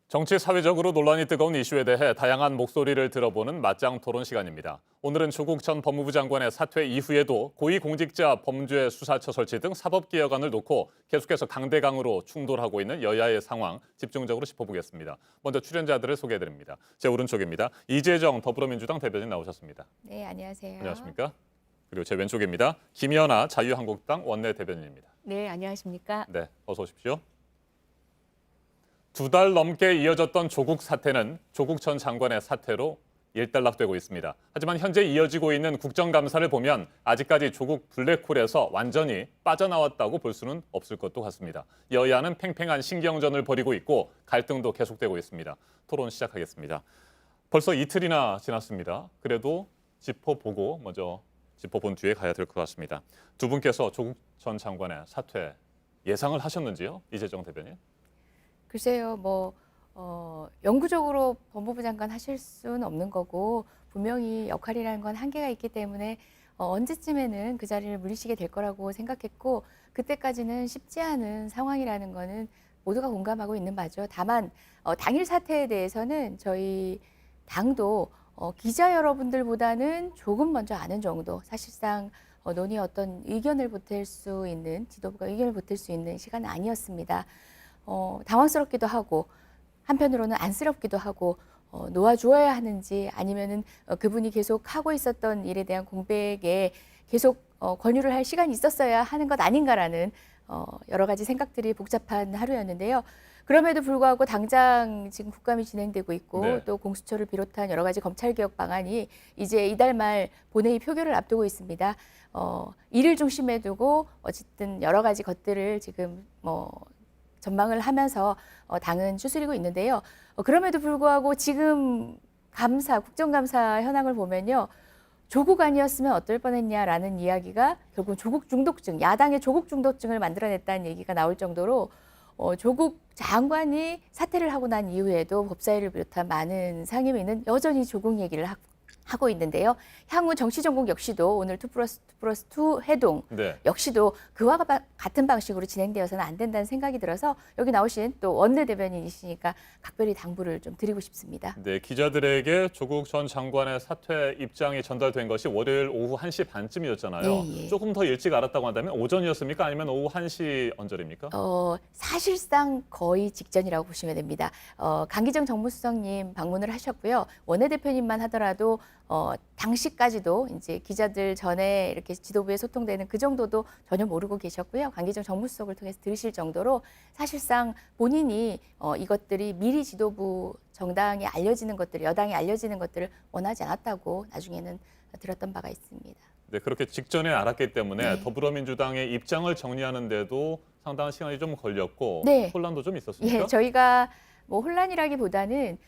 정치 사회적으로 논란이 뜨거운 이슈에 대해 다양한 목소리를 들어보는 맞짱 토론 시간입니다. 오늘은 조국 전 법무부 장관의 사퇴 이후에도 고위공직자 범죄수사처 설치 등 사법개혁안을 놓고 계속해서 강대강으로 충돌하고 있는 여야의 상황 집중적으로 짚어보겠습니다. 먼저 출연자들을 소개해드립니다. 제 오른쪽입니다. 이재정 더불어민주당 대변인 나오셨습니다. 네, 안녕하세요. 안녕하십니까? 그리고 제 왼쪽입니다. 김연아 자유한국당 원내 대변인입니다. 네, 안녕하십니까? 네, 어서 오십시오. 2달 넘게 이어졌던 조국 사태는 조국 전 장관의 사퇴로 일단락되고 있습니다. 하지만 현재 이어지고 있는 국정감사를 보면 아직까지 조국 블랙홀에서 완전히 빠져나왔다고 볼 수는 없을 것도 같습니다. 여야는 팽팽한 신경전을 벌이고 있고 갈등도 계속되고 있습니다. 토론 시작하겠습니다. 벌써 이틀이나 지났습니다. 그래도 짚어보고 먼저 짚어본 뒤에 가야 될 것 같습니다. 두 분께서 조국 전 장관의 사퇴 예상을 하셨는지요? 이재정 대변인. 글쎄요, 영구적으로 법무부 장관 하실 수는 없는 거고 분명히 역할이라는 건 한계가 있기 때문에 언제쯤에는 그 자리를 물리시게 될 거라고 생각했고 그때까지는 쉽지 않은 상황이라는 거는 모두가 공감하고 있는 바죠. 다만 당일 사태에 대해서는 저희 당도 기자 여러분들보다는 조금 먼저 아는 정도, 사실상 논의 어떤 의견을 보탤 수 있는, 지도부가 의견을 보탤 수 있는 시간은 아니었습니다. 당황스럽기도 하고 한편으로는 안쓰럽기도 하고 놓아주어야 하는지 아니면은 그분이 계속 하고 있었던 일에 대한 공백에 계속 권유를 할 시간이 있었어야 하는 것 아닌가라는 여러 가지 생각들이 복잡한 하루였는데요. 그럼에도 불구하고 당장 지금 국감이 진행되고 있고 네. 또 공수처를 비롯한 여러 가지 검찰개혁 방안이 이제 이달 말 본회의 표결을 앞두고 있습니다. 이를 중심에 두고 어쨌든 여러 가지 것들을 지금 전망을 하면서 당은 추스리고 있는데요. 그럼에도 불구하고 지금 국정감사 현황을 보면요. 조국 아니었으면 어떨 뻔했냐라는 이야기가 결국 조국 중독증, 야당의 조국 중독증을 만들어냈다는 얘기가 나올 정도로 조국 장관이 사퇴를 하고 난 이후에도 법사위를 비롯한 많은 상임위는 여전히 조국 얘기를 하고 있는데요. 향후 정치전국 역시도 오늘 2+2+2 회동 네. 역시도 그와 같은 방식으로 진행되어서는 안 된다는 생각이 들어서 여기 나오신 또 원내대변인이시니까 각별히 당부를 좀 드리고 싶습니다. 네, 기자들에게 조국 전 장관의 사퇴 입장이 전달된 것이 월요일 오후 1시 반쯤이었잖아요. 예. 조금 더 일찍 알았다고 한다면 오전이었습니까? 아니면 오후 1시 언저리입니까? 사실상 거의 직전이라고 보시면 됩니다. 강기정 정무수석님 방문을 하셨고요. 원내대표님만 하더라도 당시까지도 이제 기자들 전에 이렇게 지도부에 소통되는 그 정도도 전혀 모르고 계셨고요. 강기정 정무수석을 통해서 들으실 정도로 사실상 본인이 이것들이 미리 지도부 정당에 알려지는 것들, 여당에 알려지는 것들을 원하지 않았다고 나중에는 들었던 바가 있습니다. 네, 그렇게 직전에 알았기 때문에 네. 더불어민주당의 입장을 정리하는데도 상당한 시간이 좀 걸렸고 네. 혼란도 좀 있었습니까? 예, 저희가 혼란이라기보다는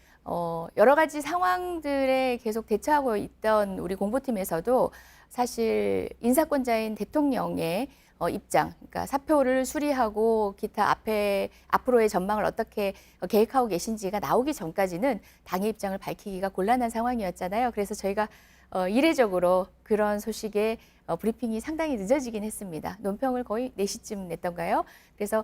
여러 가지 상황들에 계속 대처하고 있던 우리 공보팀에서도 사실 인사권자인 대통령의 입장, 그러니까 사표를 수리하고 기타 앞으로의 전망을 어떻게 계획하고 계신지가 나오기 전까지는 당의 입장을 밝히기가 곤란한 상황이었잖아요. 그래서 저희가 이례적으로 그런 소식에 브리핑이 상당히 늦어지긴 했습니다. 논평을 거의 4시쯤 냈던가요? 그래서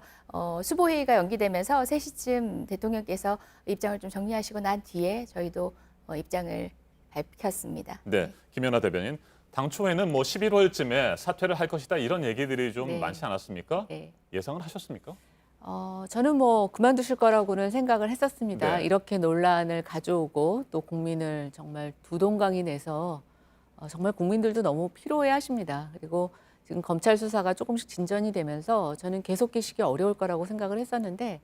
수보회의가 연기되면서 3시쯤 대통령께서 입장을 좀 정리하시고 난 뒤에 저희도 입장을 밝혔습니다. 네, 김연아 대변인. 당초에는 11월쯤에 사퇴를 할 것이다 이런 얘기들이 좀 네. 많지 않았습니까? 네. 예상을 하셨습니까? 저는 그만두실 거라고는 생각을 했었습니다. 네. 이렇게 논란을 가져오고 또 국민을 정말 두동강이 내서 정말 국민들도 너무 피로해 하십니다. 그리고 지금 검찰 수사가 조금씩 진전이 되면서 저는 계속 계시기 어려울 거라고 생각을 했었는데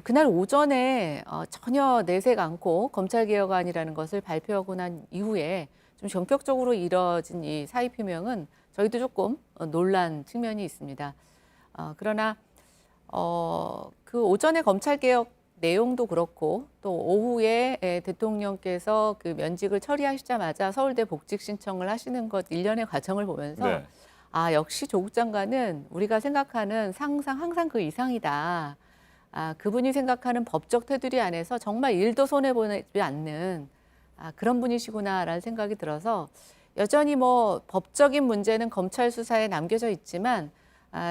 그날 오전에 전혀 내색 않고 검찰개혁안이라는 것을 발표하고 난 이후에 좀 전격적으로 이뤄진 이 사의 표명은 저희도 조금 놀란 측면이 있습니다. 그러나 그 오전에 검찰개혁 내용도 그렇고 또 오후에 대통령께서 그 면직을 처리하시자마자 서울대 복직 신청을 하시는 것 일련의 과정을 보면서 네. 역시 조국 장관은 우리가 생각하는 항상 그 이상이다. 그분이 생각하는 법적 테두리 안에서 정말 일도 손해보지 않는 그런 분이시구나라는 생각이 들어서 여전히 법적인 문제는 검찰 수사에 남겨져 있지만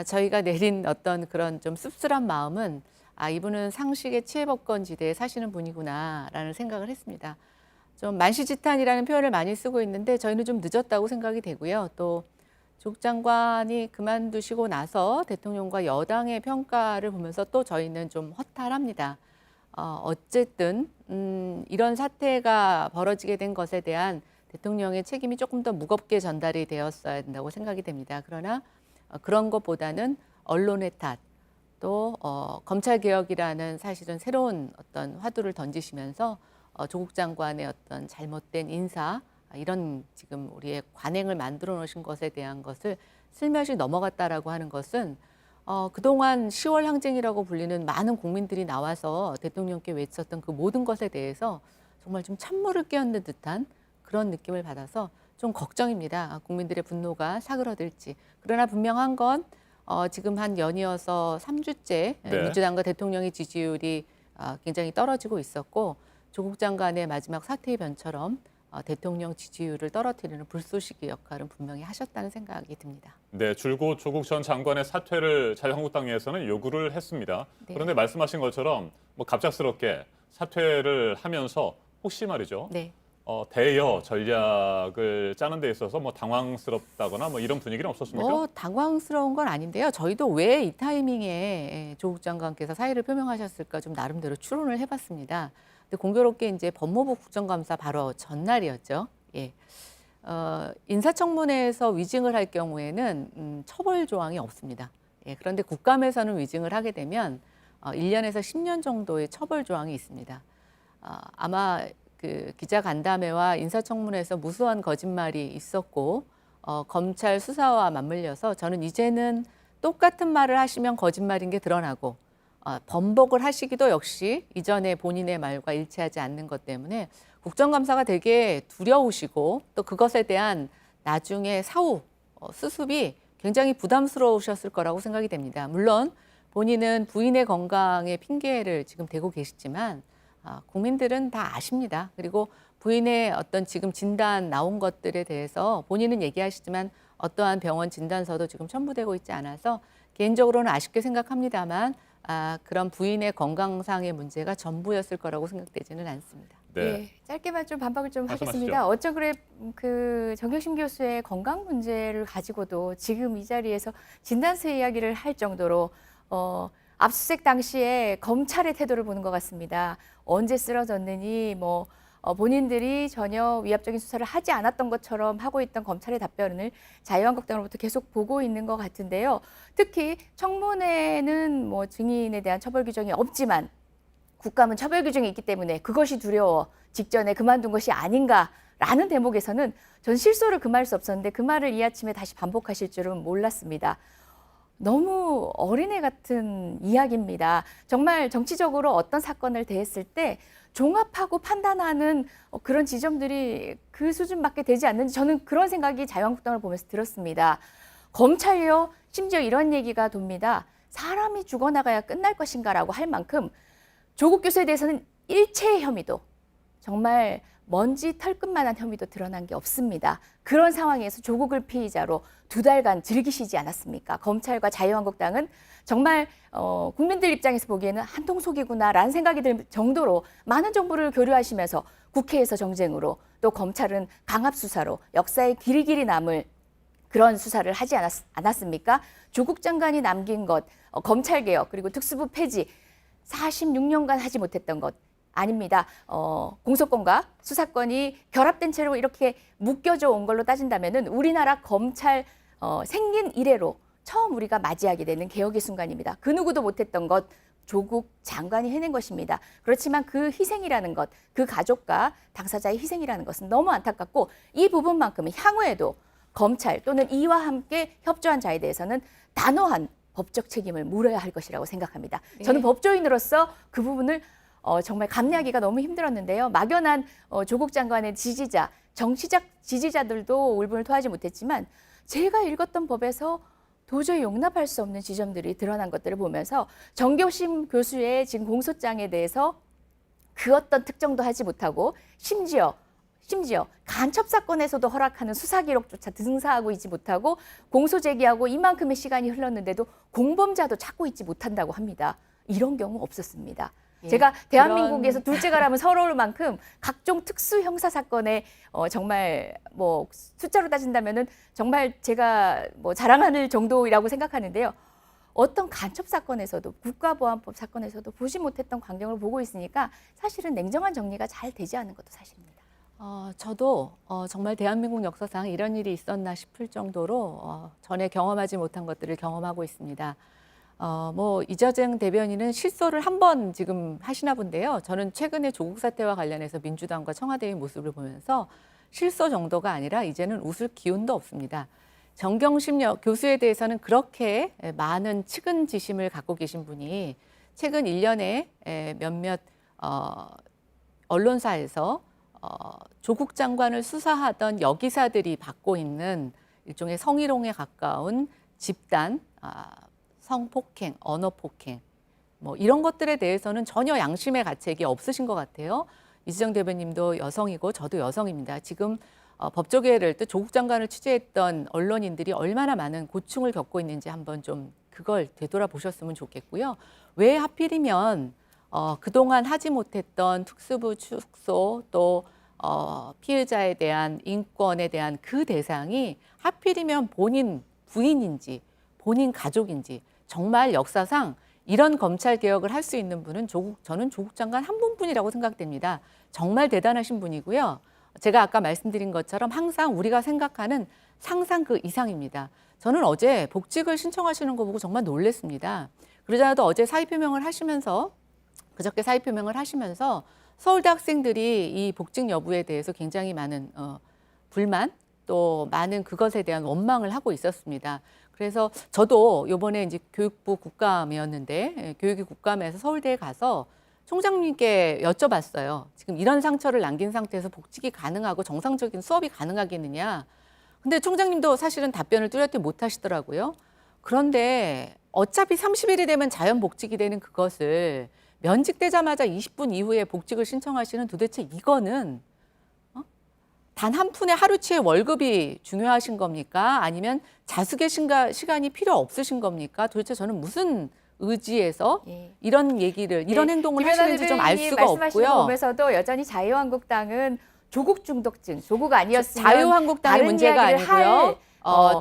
저희가 내린 어떤 그런 좀 씁쓸한 마음은 아, 이분은 상식의 치해법권지대에 사시는 분이구나라는 생각을 했습니다. 좀 만시지탄이라는 표현을 많이 쓰고 있는데 저희는 좀 늦었다고 생각이 되고요. 또 조국 장관이 그만두시고 나서 대통령과 여당의 평가를 보면서 또 저희는 좀 허탈합니다. 어쨌든 이런 사태가 벌어지게 된 것에 대한 대통령의 책임이 조금 더 무겁게 전달이 되었어야 된다고 생각이 됩니다. 그러나 그런 것보다는 언론의 탓, 또 검찰개혁이라는 사실은 새로운 어떤 화두를 던지시면서 조국 장관의 어떤 잘못된 인사, 이런 지금 우리의 관행을 만들어 놓으신 것에 대한 것을 슬며시 넘어갔다라고 하는 것은 그동안 10월 항쟁이라고 불리는 많은 국민들이 나와서 대통령께 외쳤던 그 모든 것에 대해서 정말 좀 찬물을 끼얹는 듯한 그런 느낌을 받아서 좀 걱정입니다. 국민들의 분노가 사그러들지. 그러나 분명한 건 지금 한 연이어서 3주째 네. 민주당과 대통령의 지지율이 굉장히 떨어지고 있었고 조국 장관의 마지막 사퇴의 변처럼 대통령 지지율을 떨어뜨리는 불쏘시개 역할은 분명히 하셨다는 생각이 듭니다. 네, 줄곧 조국 전 장관의 사퇴를 자유한국당에서는 요구를 했습니다. 네. 그런데 말씀하신 것처럼 뭐 갑작스럽게 사퇴를 하면서 혹시 말이죠. 네. 대여 전략을 짜는 데 있어서 뭐 당황스럽다거나 뭐 이런 분위기는 없었습니까? 당황스러운 건 아닌데요. 저희도 왜 이 타이밍에 조국 장관께서 사의를 표명하셨을까 좀 나름대로 추론을 해봤습니다. 근데 공교롭게 이제 법무부 국정감사 바로 전날이었죠. 예. 인사청문회에서 위증을 할 경우에는 처벌 조항이 없습니다. 예. 그런데 국감에서는 위증을 하게 되면 1년에서 10년 정도의 처벌 조항이 있습니다. 아마 그 기자간담회와 인사청문회에서 무수한 거짓말이 있었고 검찰 수사와 맞물려서 저는 이제는 똑같은 말을 하시면 거짓말인 게 드러나고 번복을 하시기도 역시 이전에 본인의 말과 일치하지 않는 것 때문에 국정감사가 되게 두려우시고 또 그것에 대한 나중에 사후 수습이 굉장히 부담스러우셨을 거라고 생각이 됩니다. 물론 본인은 부인의 건강에 핑계를 지금 대고 계시지만 국민들은 다 아십니다. 그리고 부인의 어떤 지금 진단 나온 것들에 대해서 본인은 얘기하시지만 어떠한 병원 진단서도 지금 첨부되고 있지 않아서 개인적으로는 아쉽게 생각합니다만 그런 부인의 건강상의 문제가 전부였을 거라고 생각되지는 않습니다. 네. 예, 짧게만 좀 반박을 좀 말씀하시죠. 하겠습니다. 어쩜 그래 그 정경심 교수의 건강 문제를 가지고도 지금 이 자리에서 진단서 이야기를 할 정도로 압수수색 당시에 검찰의 태도를 보는 것 같습니다. 언제 쓰러졌느니 뭐 본인들이 전혀 위압적인 수사를 하지 않았던 것처럼 하고 있던 검찰의 답변을 자유한국당으로부터 계속 보고 있는 것 같은데요. 특히 청문회는 뭐 증인에 대한 처벌 규정이 없지만 국감은 처벌 규정이 있기 때문에 그것이 두려워 직전에 그만둔 것이 아닌가라는 대목에서는 전 실소를 금할 수 없었는데 그 말을 이 아침에 다시 반복하실 줄은 몰랐습니다. 너무 어린애 같은 이야기입니다. 정말 정치적으로 어떤 사건을 대했을 때 종합하고 판단하는 그런 지점들이 그 수준밖에 되지 않는지 저는 그런 생각이 자유한국당을 보면서 들었습니다. 검찰이요, 심지어 이런 얘기가 돕니다. 사람이 죽어나가야 끝날 것인가라고 할 만큼 조국 교수에 대해서는 일체의 혐의도 정말 먼지 털끝만한 혐의도 드러난 게 없습니다. 그런 상황에서 조국을 피의자로 2달간 즐기시지 않았습니까? 검찰과 자유한국당은 정말 국민들 입장에서 보기에는 한통속이구나라는 생각이 들 정도로 많은 정보를 교류하시면서 국회에서 정쟁으로 또 검찰은 강압수사로 역사에 길이길이 남을 그런 수사를 하지 않았습니까? 조국 장관이 남긴 것, 검찰개혁 그리고 특수부 폐지 46년간 하지 못했던 것 아닙니다. 공소권과 수사권이 결합된 채로 이렇게 묶여져 온 걸로 따진다면은 우리나라 검찰 생긴 이래로 처음 우리가 맞이하게 되는 개혁의 순간입니다. 그 누구도 못했던 것 조국 장관이 해낸 것입니다. 그렇지만 그 희생이라는 것, 그 가족과 당사자의 희생이라는 것은 너무 안타깝고 이 부분만큼은 향후에도 검찰 또는 이와 함께 협조한 자에 대해서는 단호한 법적 책임을 물어야 할 것이라고 생각합니다. 저는 법조인으로서 그 부분을 정말 감내하기가 너무 힘들었는데요. 막연한 조국 장관의 지지자, 정치적 지지자들도 울분을 토하지 못했지만 제가 읽었던 법에서 도저히 용납할 수 없는 지점들이 드러난 것들을 보면서 정경심 교수의 지금 공소장에 대해서 그 어떤 특정도 하지 못하고 심지어 간첩 사건에서도 허락하는 수사 기록조차 등사하고 있지 못하고 공소 제기하고 이만큼의 시간이 흘렀는데도 공범자도 찾고 있지 못한다고 합니다. 이런 경우 없었습니다. 예, 제가 대한민국에서 둘째가라면 서러울 만큼 각종 특수 형사 사건에 정말 뭐 숫자로 따진다면은 정말 제가 뭐 자랑할 정도라고 생각하는데요. 어떤 간첩 사건에서도 국가보안법 사건에서도 보지 못했던 광경을 보고 있으니까 사실은 냉정한 정리가 잘 되지 않은 것도 사실입니다. 저도 정말 대한민국 역사상 이런 일이 있었나 싶을 정도로 전에 경험하지 못한 것들을 경험하고 있습니다. 뭐 이재정 대변인은 실소를 한 번 지금 하시나 본데요. 저는 최근에 조국 사태와 관련해서 민주당과 청와대의 모습을 보면서 실소 정도가 아니라 이제는 웃을 기운도 없습니다. 정경심 교수에 대해서는 그렇게 많은 측은지심을 갖고 계신 분이 최근 1년에 몇몇 언론사에서 조국 장관을 수사하던 여기사들이 받고 있는 일종의 성희롱에 가까운 집단, 성폭행, 언어폭행, 뭐 이런 것들에 대해서는 전혀 양심의 가책이 없으신 것 같아요. 이재정 대변인도 여성이고 저도 여성입니다. 지금 법조계를 또 조국 장관을 취재했던 언론인들이 얼마나 많은 고충을 겪고 있는지 한번 좀 그걸 되돌아보셨으면 좋겠고요. 왜 하필이면 그동안 하지 못했던 특수부 축소 또 피해자에 대한 인권에 대한 그 대상이 하필이면 본인 부인인지 본인 가족인지 정말 역사상 이런 검찰 개혁을 할 수 있는 분은 저는 조국 장관 한 분뿐이라고 생각됩니다. 정말 대단하신 분이고요. 제가 아까 말씀드린 것처럼 항상 우리가 생각하는 상상 그 이상입니다. 저는 어제 복직을 신청하시는 거 보고 정말 놀랐습니다. 그러자도 어제 사의표명을 하시면서 그저께 사의표명을 하시면서 서울대 학생들이 이 복직 여부에 대해서 굉장히 많은 불만 또 많은 그것에 대한 원망을 하고 있었습니다. 그래서 저도 이번에 이제 교육부 국감이었는데 교육위 국감에서 서울대에 가서 총장님께 여쭤봤어요. 지금 이런 상처를 남긴 상태에서 복직이 가능하고 정상적인 수업이 가능하겠느냐. 근데 총장님도 사실은 답변을 뚜렷이 못 하시더라고요. 그런데 어차피 30일이 되면 자연 복직이 되는 그것을 면직되자마자 20분 이후에 복직을 신청하시는 도대체 이거는 단 한 푼의 하루치의 월급이 중요하신 겁니까? 아니면 자숙의 시간이 필요 없으신 겁니까? 도대체 저는 무슨 의지에서 이런 얘기를 이런 행동을 하시는지 좀 알 수가 없고요. 보면서도 여전히 자유한국당은 조국 중독증, 조국 아니었으면 자유한국당의 문제가 아니고요.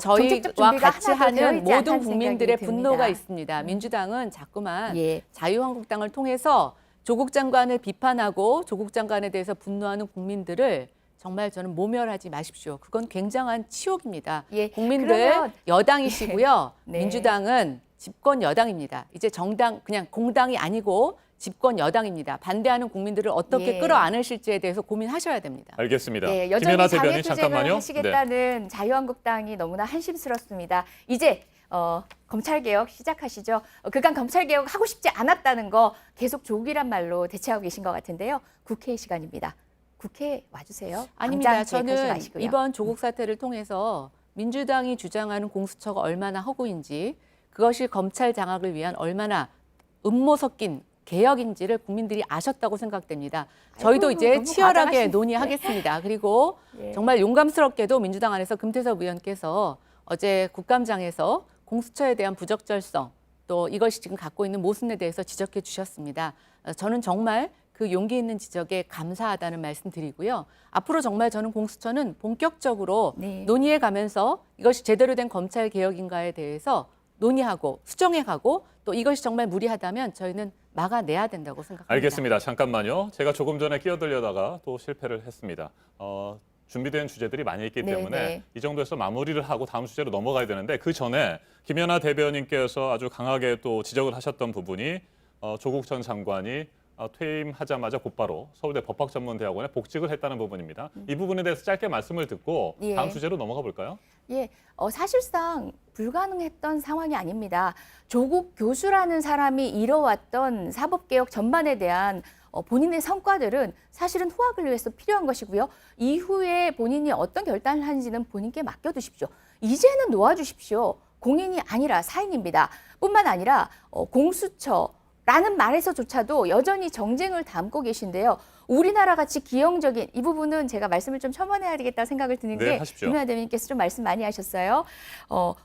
저희와 같이 하는 모든 국민들의 분노가 있습니다. 민주당은 자꾸만 자유한국당을 통해서 조국 장관을 비판하고 조국 장관에 대해서 분노하는 국민들을 정말 저는 모멸하지 마십시오. 그건 굉장한 치욕입니다. 국민들 여당이시고요. 민주당은 집권 여당입니다. 이제 정당 그냥 공당이 아니고 집권 여당입니다. 반대하는 국민들을 어떻게 끌어안으실지에 대해서 고민하셔야 됩니다. 알겠습니다. 여전히 김연아 장애 대변인 투쟁을 잠깐만요. 하시겠다는 자유한국당이 너무나 한심스럽습니다. 이제 검찰개혁 시작하시죠. 그간 검찰개혁 하고 싶지 않았다는 거 계속 조국이란 말로 대체하고 계신 것 같은데요. 국회의 시간입니다. 국회에 와주세요. 아닙니다. 저는 이번 조국 사태를 통해서 민주당이 주장하는 공수처가 얼마나 허구인지 그것이 검찰 장악을 위한 얼마나 음모 섞인 개혁인지를 국민들이 아셨다고 생각됩니다. 저희도 이제 치열하게 논의하겠습니다. 그리고 정말 용감스럽게도 민주당 안에서 금태섭 의원께서 어제 국감장에서 공수처에 대한 부적절성 또 이것이 지금 갖고 있는 모순에 대해서 지적해 주셨습니다. 저는 정말 그 용기 있는 지적에 감사하다는 말씀 드리고요. 앞으로 정말 저는 공수처는 본격적으로 논의해 가면서 이것이 제대로 된 검찰 개혁인가에 대해서 논의하고 수정해 가고 또 이것이 정말 무리하다면 저희는 막아내야 된다고 생각합니다. 알겠습니다. 잠깐만요. 제가 조금 전에 끼어들려다가 또 실패를 했습니다. 준비된 주제들이 많이 있기 때문에 이 정도에서 마무리를 하고 다음 주제로 넘어가야 되는데 그 전에 김연아 대변인께서 아주 강하게 또 지적을 하셨던 부분이 조국 전 장관이 퇴임하자마자 곧바로 서울대 법학전문대학원에 복직을 했다는 부분입니다. 이 부분에 대해서 짧게 말씀을 듣고 다음 주제로 넘어가 볼까요? 사실상 불가능했던 상황이 아닙니다. 조국 교수라는 사람이 이뤄왔던 사법개혁 전반에 대한 본인의 성과들은 사실은 후학을 위해서 필요한 것이고요. 이후에 본인이 어떤 결단을 하는지는 본인께 맡겨두십시오. 이제는 놓아주십시오. 공인이 아니라 사인입니다. 뿐만 아니라 공수처라는 말에서조차도 여전히 정쟁을 담고 계신데요. 우리나라 같이 기형적인 이 부분은 제가 말씀을 좀 첨언해야 되겠다 생각을 드는 게 김연아 대변인께서 좀 말씀 많이 하셨어요.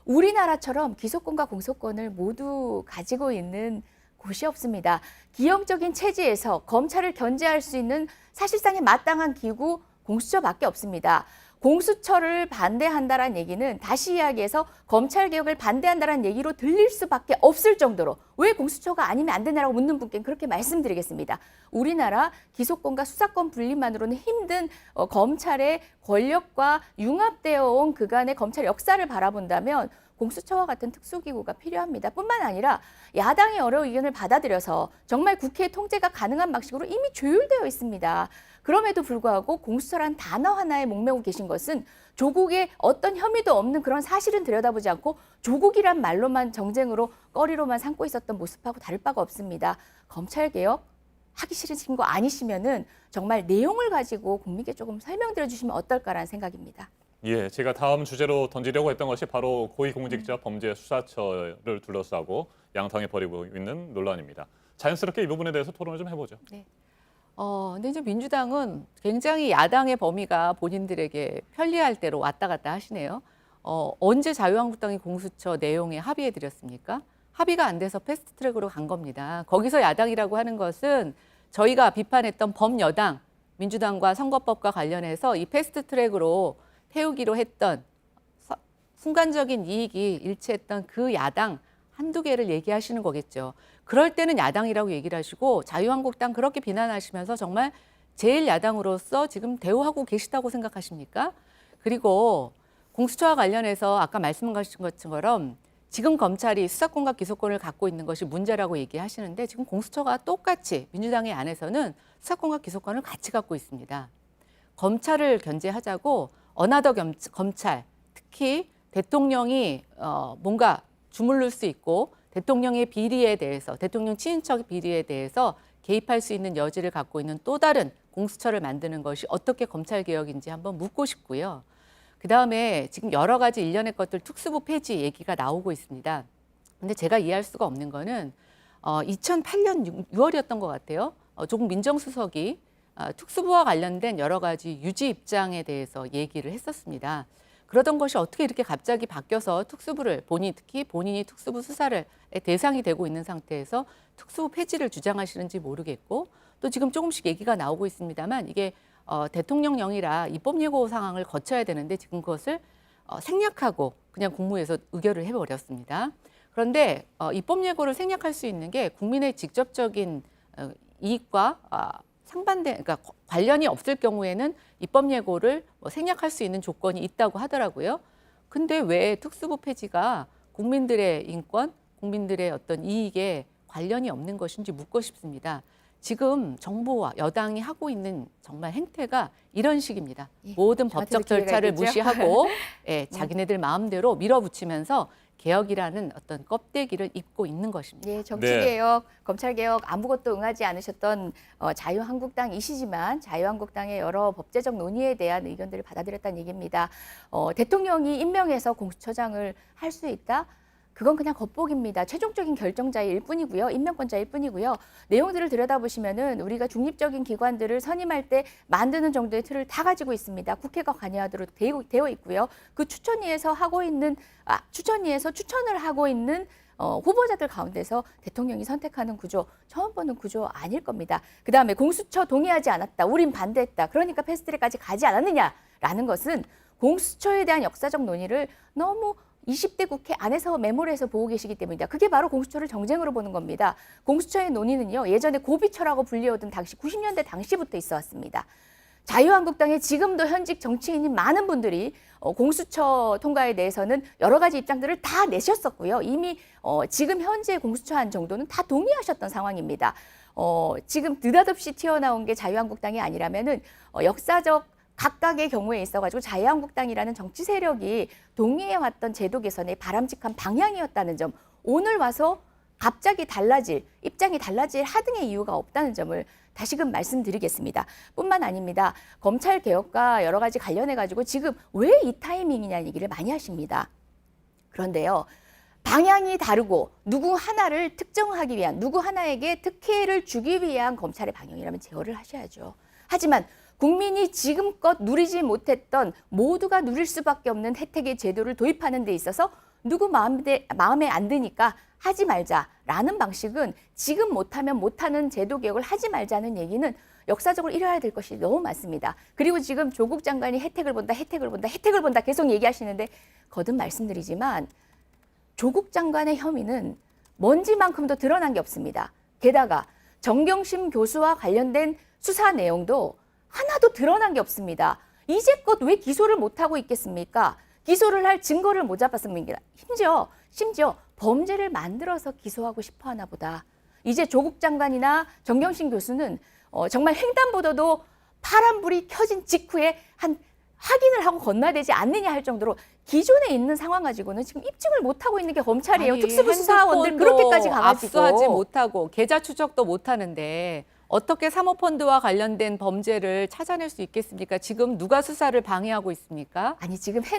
우리나라처럼 기소권과 공소권을 모두 가지고 있는 곳이 없습니다. 기형적인 체제에서 검찰을 견제할 수 있는 사실상의 마땅한 기구 공수처밖에 없습니다. 공수처를 반대한다라는 얘기는 다시 이야기해서 검찰개혁을 반대한다라는 얘기로 들릴 수밖에 없을 정도로 왜 공수처가 아니면 안 되냐라고 묻는 분께 그렇게 말씀드리겠습니다. 우리나라 기소권과 수사권 분리만으로는 힘든 검찰의 권력과 융합되어 온 그간의 검찰 역사를 바라본다면 공수처와 같은 특수기구가 필요합니다. 뿐만 아니라 야당의 여러 의견을 받아들여서 정말 국회 통제가 가능한 방식으로 이미 조율되어 있습니다. 그럼에도 불구하고 공수처란 단어 하나에 목매고 계신 것은 조국의 어떤 혐의도 없는 그런 사실은 들여다보지 않고 조국이란 말로만 정쟁으로 꺼리로만 삼고 있었던 모습하고 다를 바가 없습니다. 검찰개혁 하기 싫으신 거 아니시면은 정말 내용을 가지고 국민께 조금 설명드려 주시면 어떨까라는 생각입니다. 예, 제가 다음 주제로 던지려고 했던 것이 바로 고위공직자 범죄 수사처를 둘러싸고 양당이 벌이고 있는 논란입니다. 자연스럽게 이 부분에 대해서 토론을 좀 해보죠. 네. 근데 이제 민주당은 굉장히 야당의 범위가 본인들에게 편리할 대로 왔다 갔다 하시네요. 언제 자유한국당이 공수처 내용에 합의해드렸습니까? 합의가 안 돼서 패스트트랙으로 간 겁니다. 거기서 야당이라고 하는 것은 저희가 비판했던 범여당, 민주당과 선거법과 관련해서 이 패스트트랙으로 태우기로 했던 순간적인 이익이 일치했던 그 야당 한두 개를 얘기하시는 거겠죠. 그럴 때는 야당이라고 얘기를 하시고 자유한국당 그렇게 비난하시면서 정말 제일 야당으로서 지금 대우하고 계시다고 생각하십니까? 그리고 공수처와 관련해서 아까 말씀하신 것처럼 지금 검찰이 수사권과 기소권을 갖고 있는 것이 문제라고 얘기하시는데 지금 공수처가 똑같이 민주당의 안에서는 수사권과 기소권을 같이 갖고 있습니다. 검찰을 견제하자고 어나더 검찰, 특히 대통령이 뭔가 주물를 수 있고 대통령의 비리에 대해서, 대통령 친인척 비리에 대해서 개입할 수 있는 여지를 갖고 있는 또 다른 공수처를 만드는 것이 어떻게 검찰개혁인지 한번 묻고 싶고요. 그다음에 지금 여러 가지 일련의 것들 특수부 폐지 얘기가 나오고 있습니다. 근데 제가 이해할 수가 없는 거는 2008년 6월이었던 것 같아요. 조국 민정수석이 특수부와 관련된 여러 가지 유지 입장에 대해서 얘기를 했었습니다. 그러던 것이 어떻게 이렇게 갑자기 바뀌어서 특수부를 특히 본인이 특수부 수사를 대상이 되고 있는 상태에서 특수부 폐지를 주장하시는지 모르겠고 또 지금 조금씩 얘기가 나오고 있습니다만 이게 대통령령이라 입법 예고 상황을 거쳐야 되는데 지금 그것을 생략하고 그냥 국무에서 의결을 해버렸습니다. 그런데 입법 예고를 생략할 수 있는 게 국민의 직접적인 이익과 그러니까 관련이 없을 경우에는 입법 예고를 생략할 수 있는 조건이 있다고 하더라고요. 근데 왜 특수부 폐지가 국민들의 인권, 국민들의 어떤 이익에 관련이 없는 것인지 묻고 싶습니다. 지금 정부와 여당이 하고 있는 정말 행태가 이런 식입니다. 예, 모든 저한테도 법적 기회가 절차를 있겠죠? 무시하고 자기네들 마음대로 밀어붙이면서 개혁이라는 어떤 껍데기를 입고 있는 것입니다. 예, 정치개혁, 검찰개혁 아무것도 응하지 않으셨던 자유한국당이시지만 자유한국당의 여러 법제적 논의에 대한 의견들을 받아들였다는 얘기입니다. 대통령이 임명해서 공수처장을 할 수 있다? 그건 그냥 겉보기입니다. 최종적인 결정자일 뿐이고요. 임명권자일 뿐이고요. 내용들을 들여다보시면은 우리가 중립적인 기관들을 선임할 때 만드는 정도의 틀을 다 가지고 있습니다. 국회가 관여하도록 되어 있고요. 그 추천위에서 추천을 하고 있는 후보자들 가운데서 대통령이 선택하는 구조, 처음 보는 구조 아닐 겁니다. 그다음에 공수처 동의하지 않았다. 우린 반대했다. 그러니까 패스트트랙까지 가지 않았느냐라는 것은 공수처에 대한 역사적 논의를 너무 20대 국회 안에서 메모를 해서 보고 계시기 때문이다. 그게 바로 공수처를 정쟁으로 보는 겁니다. 공수처의 논의는요. 예전에 고비처라고 불리우던 당시 90년대 당시부터 있어 왔습니다. 자유한국당의 지금도 현직 정치인인 많은 분들이 공수처 통과에 대해서는 여러 가지 입장들을 다 내셨었고요. 이미 지금 현재 공수처안 정도는 다 동의하셨던 상황입니다. 지금 느닷없이 튀어나온 게 자유한국당이 아니라면은 역사적 각각의 경우에 있어가지고 자유한국당이라는 정치 세력이 동의해왔던 제도 개선의 바람직한 방향이었다는 점, 오늘 와서 갑자기 입장이 달라질 하등의 이유가 없다는 점을 다시금 말씀드리겠습니다. 뿐만 아닙니다. 검찰 개혁과 여러 가지 관련해가지고 지금 왜 이 타이밍이냐는 얘기를 많이 하십니다. 그런데요. 방향이 다르고 누구 하나를 특정하기 위한, 누구 하나에게 특혜를 주기 위한 검찰의 방향이라면 제어를 하셔야죠. 하지만 국민이 지금껏 누리지 못했던 모두가 누릴 수밖에 없는 혜택의 제도를 도입하는 데 있어서 누구 마음에 안 드니까 하지 말자라는 방식은 지금 못하면 못하는 제도 개혁을 하지 말자는 얘기는 역사적으로 이뤄야 될 것이 너무 많습니다. 그리고 지금 조국 장관이 혜택을 본다, 혜택을 본다, 혜택을 본다 계속 얘기하시는데 거듭 말씀드리지만 조국 장관의 혐의는 먼지만큼도 드러난 게 없습니다. 게다가 정경심 교수와 관련된 수사 내용도 하나도 드러난 게 없습니다. 이제껏 왜 기소를 못하고 있겠습니까? 기소를 할 증거를 못 잡았습니다. 심지어 범죄를 만들어서 기소하고 싶어 하나 보다. 이제 조국 장관이나 정경심 교수는 정말 횡단보도도 파란불이 켜진 직후에 확인을 하고 건너야 되지 않느냐 할 정도로 기존에 있는 상황 가지고는 지금 입증을 못하고 있는 게 검찰이에요. 아니, 특수부 수사원들 핸드폰도 그렇게까지 가가지고. 압수하지 못하고 계좌 추적도 못하는데 어떻게 사모펀드와 관련된 범죄를 찾아낼 수 있겠습니까? 지금 누가 수사를 방해하고 있습니까? 아니 지금 그리고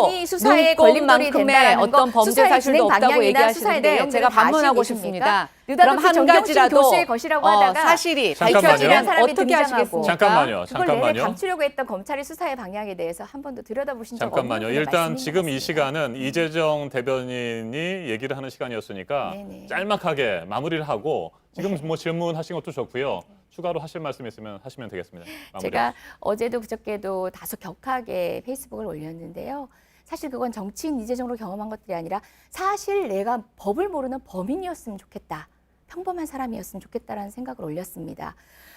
핸드폰이 수사에 걸림돌이 눈꼽만큼의 된다는 어떤 거, 범죄 수사의 사실도 진행 없다고 방향이나 수사의 얘기하시는데 내용들을 제가 다 아시고 반문하고 계십니까? 싶습니다. 느닷없이 그럼 한 정경심 가지라도 교수의 것이라고 하다가 사실이 잠깐만요. 밝혀지면 사람이 어떻게 등장하고. 하시겠습니까? 잠깐만요. 그걸 내내 잠깐만요. 감추려고 했던 검찰의 수사의 방향에 대해서 한 번도 들여다보신 적 없는 잠깐만요. 분의 일단 말씀인 지금 것 이 같습니다. 시간은 이재정 대변인이 얘기를 하는 시간이었으니까 네네. 짤막하게 마무리를 하고 지금 네. 뭐 질문하신 것도 좋고요. 추가로 하실 말씀 있으면 하시면 되겠습니다. 마무리. 제가 어제도 그저께도 다소 격하게 페이스북을 올렸는데요. 사실 그건 정치인 이재정으로 경험한 것들이 아니라 사실 내가 법을 모르는 범인이었으면 좋겠다. 평범한 사람이었으면 좋겠다라는 생각을 올렸습니다.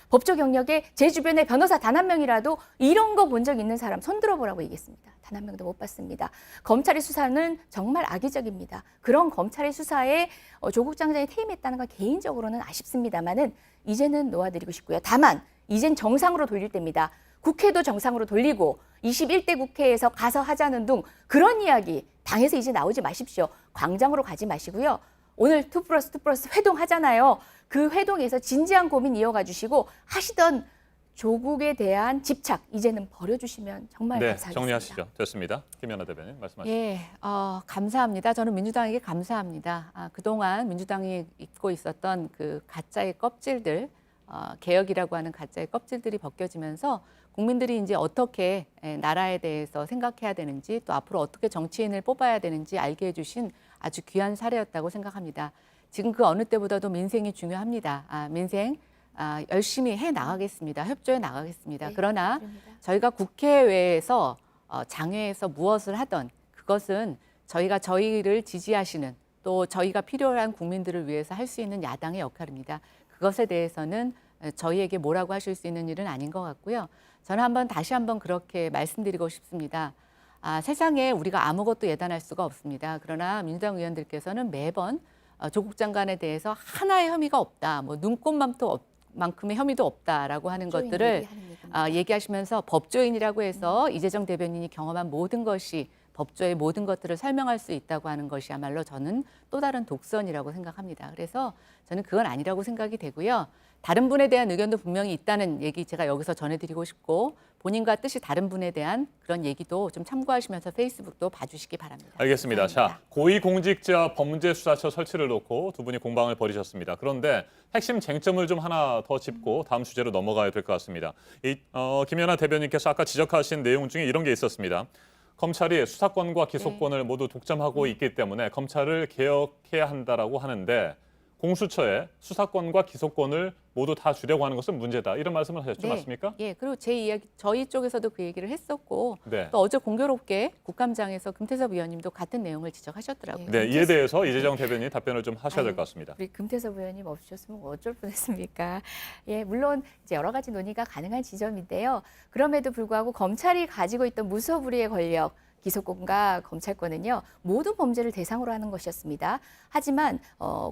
법조 경력에 제 주변에 변호사 단 한 명이라도 이런 거 본 적 있는 사람 손들어 보라고 얘기했습니다. 단 한 명도 못 봤습니다. 검찰의 수사는 정말 악의적입니다. 그런 검찰의 수사에 조국 장관이 퇴임했다는 건 개인적으로는 아쉽습니다만은 이제는 놓아드리고 싶고요. 다만 이젠 정상으로 돌릴 때입니다. 국회도 정상으로 돌리고 21대 국회에서 가서 하자는 등 그런 이야기 당에서 이제 나오지 마십시오. 광장으로 가지 마시고요. 오늘 2+2+ 회동하잖아요. 그 회동에서 진지한 고민 이어가 주시고 하시던 조국에 대한 집착 이제는 버려주시면 정말 네, 감사하겠습니다. 정리하시죠. 됐습니다. 김연아 대변인 말씀하시죠. 예, 감사합니다. 저는 민주당에게 감사합니다. 그동안 민주당이 입고 있었던 그 가짜의 껍질들, 개혁이라고 하는 가짜의 껍질들이 벗겨지면서 국민들이 이제 어떻게 나라에 대해서 생각해야 되는지 또 앞으로 어떻게 정치인을 뽑아야 되는지 알게 해주신 아주 귀한 사례였다고 생각합니다. 지금 그 어느 때보다도 민생이 중요합니다. 민생 열심히 해 나가겠습니다. 협조해 나가겠습니다. 네, 그러나 그렇습니다. 저희가 국회외에서 장외에서 무엇을 하던 그것은 저희가 저희를 지지하시는 또 저희가 필요한 국민들을 위해서 할 수 있는 야당의 역할입니다. 그것에 대해서는 저희에게 뭐라고 하실 수 있는 일은 아닌 것 같고요. 저는 다시 한번 그렇게 말씀드리고 싶습니다. 세상에 우리가 아무것도 예단할 수가 없습니다. 그러나 민주당 의원들께서는 매번 조국 장관에 대해서 하나의 혐의가 없다, 뭐 눈꼽만큼의 혐의도 없다라고 하는 법조인 것들을 얘기하는 얘기입니다. 얘기하시면서 법조인이라고 해서 이재정 대변인이 경험한 모든 것이 법조의 모든 것들을 설명할 수 있다고 하는 것이야말로 저는 또 다른 독선이라고 생각합니다. 그래서 저는 그건 아니라고 생각이 되고요. 다른 분에 대한 의견도 분명히 있다는 얘기 제가 여기서 전해드리고 싶고 본인과 뜻이 다른 분에 대한 그런 얘기도 좀 참고하시면서 페이스북도 봐주시기 바랍니다. 알겠습니다. 자, 고위공직자 범죄수사처 설치를 놓고 두 분이 공방을 벌이셨습니다. 그런데 핵심 쟁점을 좀 하나 더 짚고 다음 주제로 넘어가야 될 것 같습니다. 김연아 대변인께서 아까 지적하신 내용 중에 이런 게 있었습니다. 검찰이 수사권과 기소권을 모두 독점하고 있기 때문에 검찰을 개혁해야 한다라고 하는데 공수처에 수사권과 기소권을 모두 다 주려고 하는 것은 문제다. 이런 말씀을 하셨죠. 맞습니까? 예, 그리고 제 이야기 저희 쪽에서도 그 얘기를 했었고 네. 또 어제 공교롭게 국감장에서 금태섭 의원님도 같은 내용을 지적하셨더라고요. 네, 이에 대해서 이재정 대변인이 답변을 좀 하셔야 될 것 같습니다. 우리 금태섭 의원님 없으셨으면 어쩔 뻔했습니까? 예, 물론 이제 여러 가지 논의가 가능한 지점인데요. 그럼에도 불구하고 검찰이 가지고 있던 무소불위의 권력, 기소권과 검찰권은요 모든 범죄를 대상으로 하는 것이었습니다. 하지만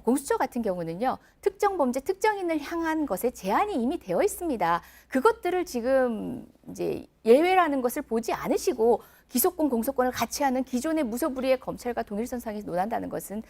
공수처 같은 경우는요 특정 범죄, 특정인을 향한 것에 제한이 이미 되어 있습니다. 그것들을 지금 이제 예외라는 것을 보지 않으시고 기소권, 공소권을 같이 하는 기존의 무소불위의 검찰과 동일선상에서 논한다는 것은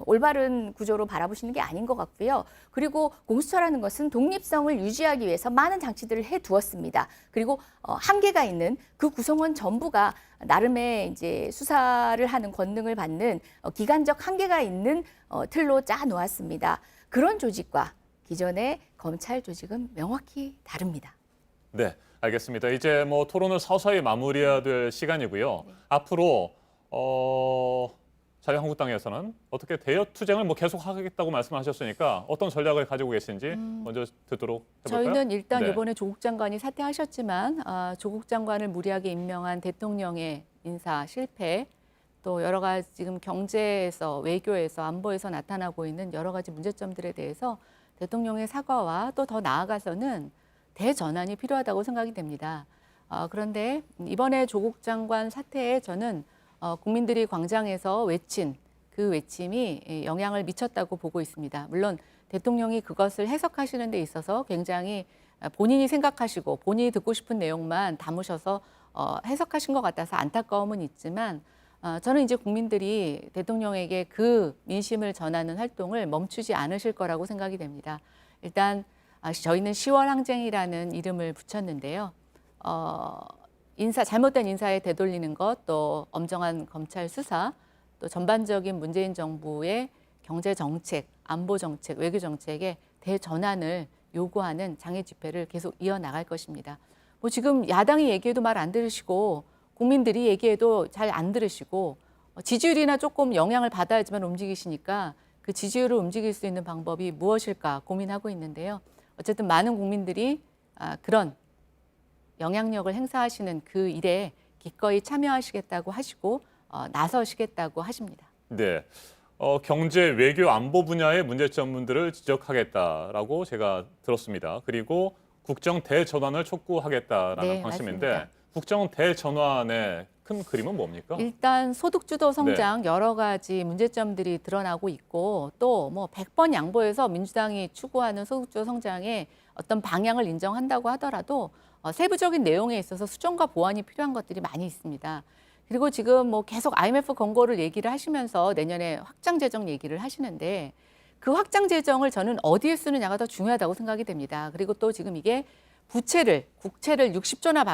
올바른 구조로 바라보시는 게 아닌 것 같고요. 그리고 공수처라는 것은 독립성을 유지하기 위해서 많은 장치들을 해두었습니다. 그리고 한계가 있는 그 구성원 전부가 나름의 이제 수사를 하는 권능을 받는 기간적 한계가 있는 틀로 짜 놓았습니다. 그런 조직과 기존의 검찰 조직은 명확히 다릅니다. 네, 알겠습니다. 이제 뭐 토론을 서서히 마무리해야 될 시간이고요. 앞으로 자유한국당에서는 어떻게 대여 투쟁을 뭐 계속 하겠다고 말씀하셨으니까 어떤 전략을 가지고 계신지 먼저 듣도록 해볼까요? 저희는 일단 네. 이번에 조국 장관이 사퇴하셨지만 조국 장관을 무리하게 임명한 대통령의 인사 실패, 또 여러 가지 지금 경제에서, 외교에서, 안보에서 나타나고 있는 여러 가지 문제점들에 대해서 대통령의 사과와 또 더 나아가서는 대전환이 필요하다고 생각이 됩니다. 그런데 이번에 조국 장관 사태에 저는 국민들이 광장에서 외친 그 외침이 영향을 미쳤다고 보고 있습니다. 물론 대통령이 그것을 해석하시는 데 있어서 굉장히 본인이 생각하시고 본인이 듣고 싶은 내용만 담으셔서 해석하신 것 같아서 안타까움은 있지만 저는 이제 국민들이 대통령에게 그 민심을 전하는 활동을 멈추지 않으실 거라고 생각이 됩니다. 일단 저희는 10월 항쟁이라는 이름을 붙였는데요. 잘못된 인사에 되돌리는 것, 또 엄정한 검찰 수사, 또 전반적인 문재인 정부의 경제 정책, 안보 정책, 외교 정책의 대전환을 요구하는 장애 집회를 계속 이어나갈 것입니다. 뭐 지금 야당이 얘기해도 말 안 들으시고 국민들이 얘기해도 잘 안 들으시고 지지율이나 조금 영향을 받아야지만 움직이시니까 그 지지율을 움직일 수 있는 방법이 무엇일까 고민하고 있는데요. 어쨌든 많은 국민들이 그런 영향력을 행사하시는 그 일에 기꺼이 참여하시겠다고 하시고 나서시겠다고 하십니다. 네. 경제, 외교, 안보 분야의 문제점들을 지적하겠다라고 제가 들었습니다. 그리고 국정 대전환을 촉구하겠다라는 네, 방침인데 맞습니다. 국정 대전환의 큰 그림은 뭡니까? 일단 소득주도 성장 여러 가지 문제점들이 드러나고 있고 또 뭐 100번 양보해서 민주당이 추구하는 소득주도 성장의 어떤 방향을 인정한다고 하더라도 세부적인 내용에 있어서 수정과 보완이 필요한 것들이 많이 있습니다. 그리고 지금 뭐 계속 IMF 권고를 얘기를 하시면서 내년에 확장 재정 얘기를 하시는데 그 확장 재정을 저는 어디에 쓰느냐가 더 중요하다고 생각이 됩니다. 그리고 또 지금 이게 국채를 60조나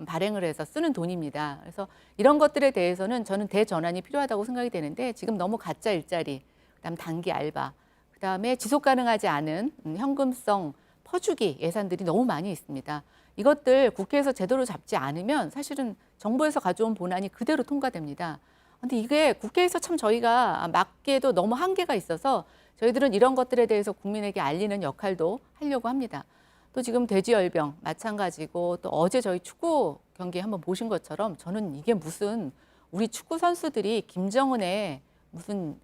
발행을 해서 쓰는 돈입니다. 그래서 이런 것들에 대해서는 저는 대전환이 필요하다고 생각이 되는데 지금 너무 가짜 일자리, 그다음 단기 알바, 그다음에 지속 가능하지 않은 현금성 퍼주기 예산들이 너무 많이 있습니다. 이것들 국회에서 제대로 잡지 않으면 사실은 정부에서 가져온 본안이 그대로 통과됩니다. 근데 이게 국회에서 참 저희가 맡기에도 너무 한계가 있어서 저희들은 이런 것들에 대해서 국민에게 알리는 역할도 하려고 합니다. 또 지금 돼지열병 마찬가지고 또 어제 저희 축구 경기 한번 보신 것처럼 저는 이게 무슨 우리 축구 선수들이 김정은의 무슨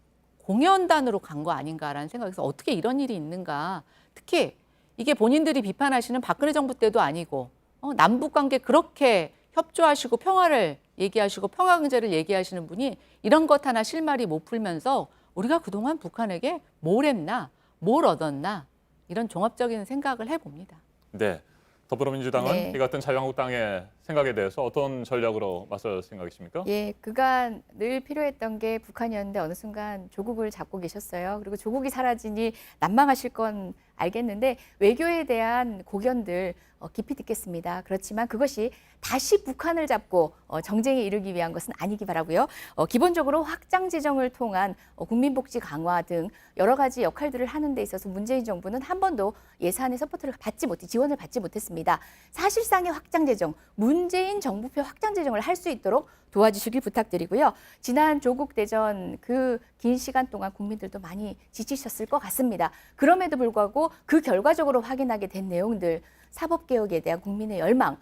공연단으로 간 거 아닌가라는 생각에서 어떻게 이런 일이 있는가. 특히 이게 본인들이 비판하시는 박근혜 정부 때도 아니고 남북 관계 그렇게 협조하시고 평화를 얘기하시고 평화 경제를 얘기하시는 분이 이런 것 하나 실마리 못 풀면서 우리가 그동안 북한에게 뭘 했나, 뭘 얻었나 이런 종합적인 생각을 해봅니다. 네. 더불어민주당은 네. 이 같은 자유한국당의 생각에 대해서 어떤 전략으로 맞설 생각이십니까? 예, 그간 늘 필요했던 게 북한이었는데 어느 순간 조국을 잡고 계셨어요. 그리고 조국이 사라지니 난망하실 건 알겠는데 외교에 대한 고견들 깊이 듣겠습니다. 그렇지만 그것이 다시 북한을 잡고 정쟁에 이르기 위한 것은 아니기 바라고요. 기본적으로 확장 재정을 통한 국민복지 강화 등 여러 가지 역할들을 하는 데 있어서 문재인 정부는 한 번도 예산의 서포트를 지원을 받지 못했습니다. 사실상의 확장 재정, 문재인 정부표 확장 재정을 할 수 있도록 도와주시길 부탁드리고요. 지난 조국 대전 그 긴 시간 동안 국민들도 많이 지치셨을 것 같습니다. 그럼에도 불구하고 그 결과적으로 확인하게 된 내용들, 사법개혁에 대한 국민의 열망,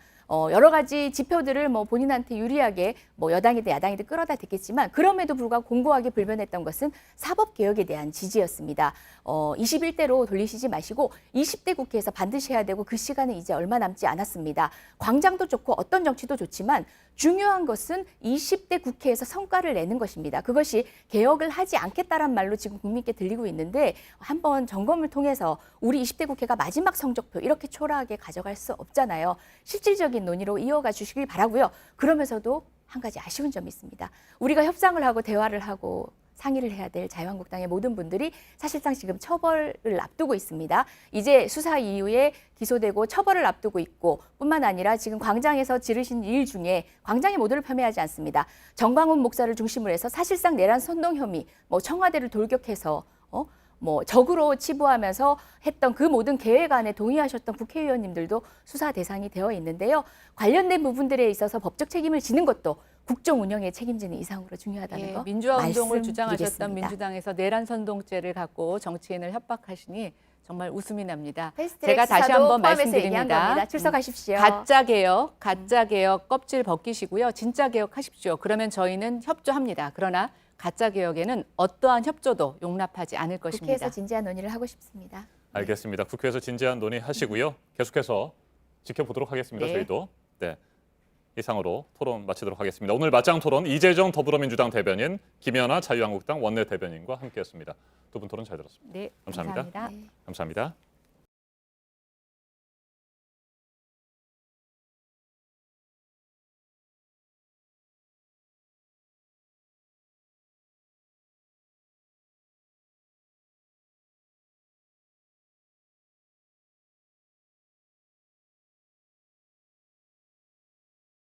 여러 가지 지표들을 뭐 본인한테 유리하게 뭐 여당이든 야당이든 끌어다 댔겠지만 그럼에도 불구하고 공고하게 불변했던 것은 사법개혁에 대한 지지였습니다. 21대로 돌리시지 마시고 20대 국회에서 반드시 해야 되고 그 시간은 이제 얼마 남지 않았습니다. 광장도 좋고 어떤 정치도 좋지만 중요한 것은 20대 국회에서 성과를 내는 것입니다. 그것이 개혁을 하지 않겠다란 말로 지금 국민께 들리고 있는데 한번 점검을 통해서 우리 20대 국회가 마지막 성적표 이렇게 초라하게 가져갈 수 없잖아요. 실질적인 논의로 이어가 주시길 바라고요. 그러면서도 한 가지 아쉬운 점이 있습니다. 우리가 협상을 하고 대화를 하고 상의를 해야 될 자유한국당의 모든 분들이 사실상 지금 처벌을 앞두고 있습니다. 이제 수사 이후에 기소되고 처벌을 앞두고 있고 뿐만 아니라 지금 광장에서 지르신 일 중에 광장의 모두를 폄훼하지 않습니다. 정광훈 목사를 중심으로 해서 사실상 내란 선동 혐의, 청와대를 돌격해서 뭐 적으로 치부하면서 했던 그 모든 계획 안에 동의하셨던 국회의원님들도 수사 대상이 되어 있는데요. 관련된 부분들에 있어서 법적 책임을 지는 것도 국정 운영에 책임지는 이상으로 중요하다는 거 민주화 운동을 주장하셨던 말씀드리겠습니다. 민주당에서 내란 선동죄를 갖고 정치인을 협박하시니 정말 웃음이 납니다. 패스트 제가 다시 수사도 한번 포함해서 얘기한 말씀드립니다. 겁니다. 출석하십시오. 가짜 개혁 껍질 벗기시고요. 진짜 개혁하십시오. 그러면 저희는 협조합니다. 그러나 가짜 개혁에는 어떠한 협조도 용납하지 않을 것입니다. 국회에서 진지한 논의를 하고 싶습니다. 알겠습니다. 국회에서 진지한 논의하시고요. 계속해서 지켜보도록 하겠습니다. 네. 저희도. 네. 이상으로 토론 마치도록 하겠습니다. 오늘 맞짱 토론 이재정 더불어민주당 대변인, 김연아 자유한국당 원내대변인과 함께했습니다. 두 분 토론 잘 들었습니다. 네, 감사합니다. 감사합니다. 네. 감사합니다.